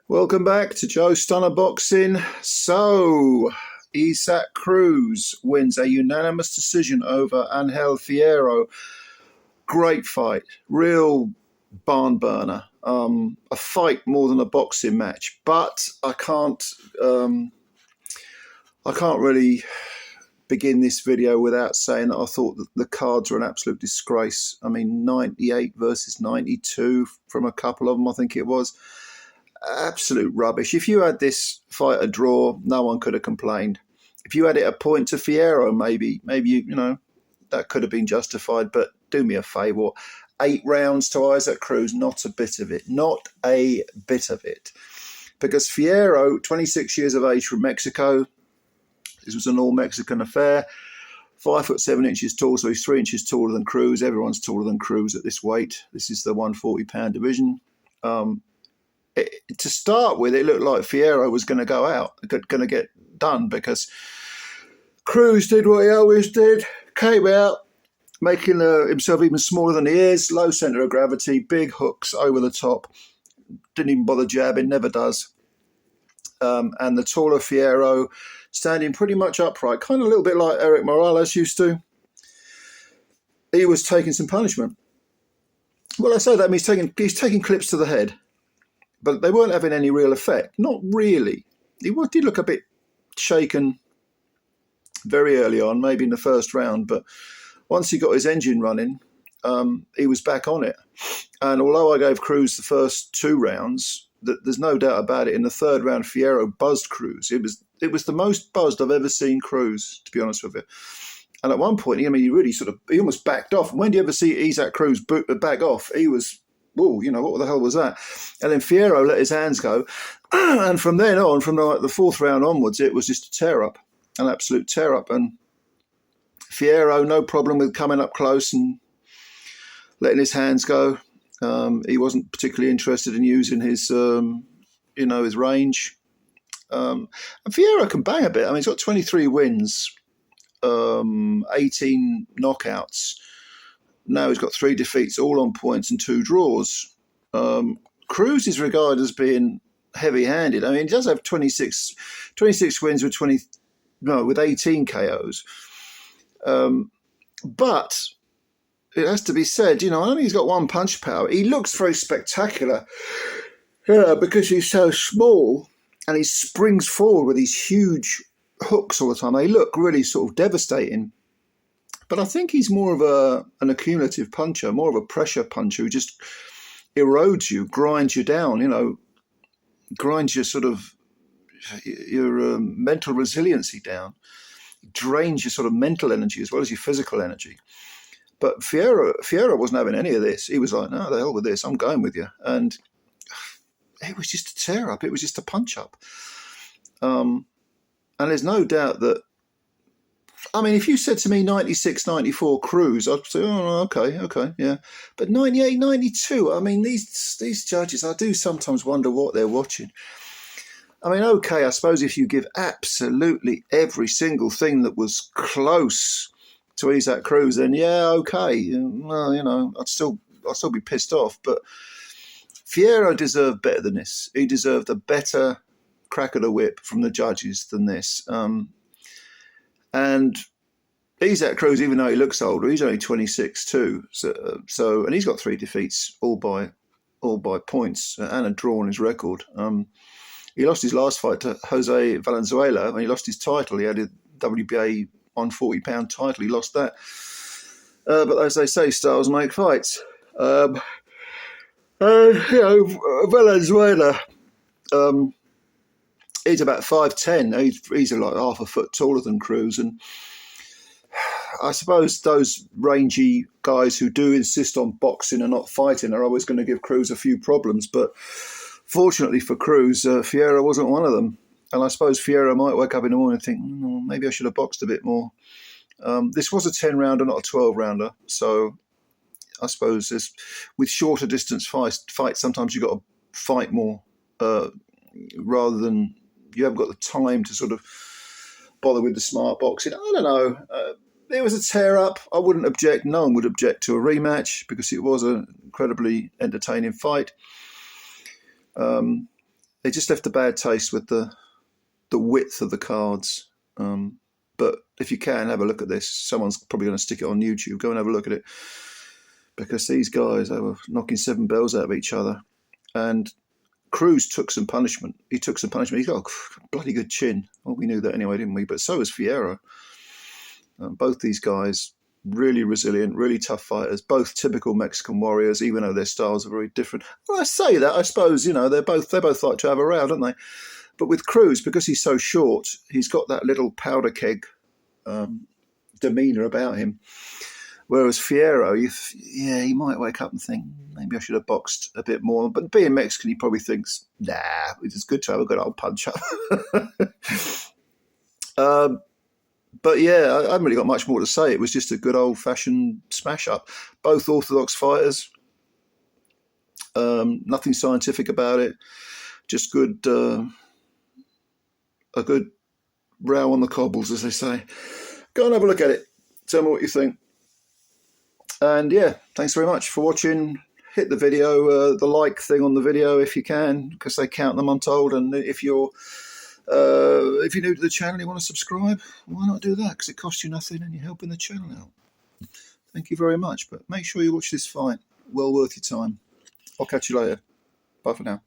Welcome back to Joe Stunner Boxing. So, Cruz wins a unanimous decision over Angel Fierro. Great fight, real barn burner. A fight more than a boxing match, but I can't really begin this video without saying that I thought that the cards were an absolute disgrace. I mean, 98 versus 92 from a couple of them, I think it was. Absolute rubbish. If you had this fight a draw, no one could have complained. If you had it a point to Fierro, maybe that could have been justified. But do me a favour, 8 rounds to Isaac Cruz, not a bit of it, not a bit of it, because Fierro, 26 years of age from Mexico, this was an all-Mexican affair. 5'7" tall, so he's 3 inches taller than Cruz. Everyone's taller than Cruz at this weight. This is the 140-pound division. To start with, it looked like Fierro was going to go out, going to get done, because Cruz did what he always did, came out, making himself even smaller than he is, low centre of gravity, big hooks over the top, didn't even bother jabbing, never does. And the taller Fierro standing pretty much upright, kind of a little bit like Eric Morales used to. He was taking some punishment. Well, I say that he's taking clips to the head, but they weren't having any real effect. Not really. He did look a bit shaken very early on, maybe in the first round, but once he got his engine running, he was back on it. And although I gave Cruz the first 2 rounds, there's no doubt about it, in the third round, Fierro buzzed Cruz. It was the most buzzed I've ever seen Cruz, to be honest with you. And at one point, he almost backed off. And when do you ever see Isaac Cruz back off? He was, what the hell was that? And then Fierro let his hands go. And from then on, from the 4th round onwards, it was just a tear-up, an absolute tear-up. And Fierro, no problem with coming up close and letting his hands go. He wasn't particularly interested in using his, his range. And Fierro can bang a bit. I mean, he's got 23 wins, 18 knockouts. Now he's got 3 defeats, all on points, and 2 draws. Cruz is regarded as being heavy-handed. I mean, he does have 26 wins with 18 KOs. But it has to be said, I know he's got 1 punch power. He looks very spectacular, because he's so small and he springs forward with these huge hooks all the time. They look really sort of devastating. But I think he's more of an accumulative puncher, more of a pressure puncher who just erodes you, grinds you down, grinds your mental resiliency down, drains your sort of mental energy as well as your physical energy. But Fierro wasn't having any of this. He was like, no, the hell with this. I'm going with you. And it was just a tear-up. It was just a punch-up. And there's no doubt that, I mean, if you said to me 96, 94 Cruz, I'd say, oh, okay, yeah. But 98, 92, I mean, these judges, I do sometimes wonder what they're watching. I mean, okay, I suppose if you give absolutely every single thing that was close to Isaac Cruz, then yeah, okay. Well, I'd still be pissed off. But Fierro deserved better than this. He deserved a better crack of the whip from the judges than this. And Isaac Cruz, even though he looks older, he's only 26 too. So and he's got 3 defeats, all by points, and a draw on his record. He lost his last fight to Jose Valenzuela when he lost his title. He had a WBA 140-pound title. He lost that. But as they say, styles make fights. Valenzuela, he's about 5'10". He's like half a foot taller than Cruz. And I suppose those rangy guys who do insist on boxing and not fighting are always going to give Cruz a few problems. But fortunately for Cruz, Fierro wasn't one of them. And I suppose Fierro might wake up in the morning and think, maybe I should have boxed a bit more. This was a 10-rounder, not a 12-rounder. So I suppose with shorter distance fights, sometimes you've got to fight more rather than you haven't got the time to sort of bother with the smart boxing. I don't know. It was a tear-up. I wouldn't object. No one would object to a rematch because it was an incredibly entertaining fight. it just left a bad taste with the width of the cards. But if you can, have a look at this. Someone's probably going to stick it on YouTube. Go and have a look at it. Because these guys, they were knocking 7 bells out of each other. And Cruz took some punishment. He took some punishment. He's got a bloody good chin. Well, we knew that anyway, didn't we? But so has Fierro. Both these guys, really resilient, really tough fighters. Both typical Mexican warriors, even though their styles are very different. Well, I say that, I suppose, they both like to have a row, don't they? But with Cruz, because he's so short, he's got that little powder keg demeanour about him. Whereas Fierro, he might wake up and think, maybe I should have boxed a bit more. But being Mexican, he probably thinks, nah, it's good to have a good old punch up. But yeah, I haven't really got much more to say. It was just a good old-fashioned smash-up. Both orthodox fighters. Nothing scientific about it. Just good, a good row on the cobbles, as they say. Go and have a look at it. Tell me what you think. And yeah, thanks very much for watching. Hit the video, the like thing on the video if you can, because they count them, I'm told. And if you're new to the channel and you want to subscribe, why not do that? Because it costs you nothing and you're helping the channel out. Thank you very much. But make sure you watch this fight. Well worth your time. I'll catch you later. Bye for now.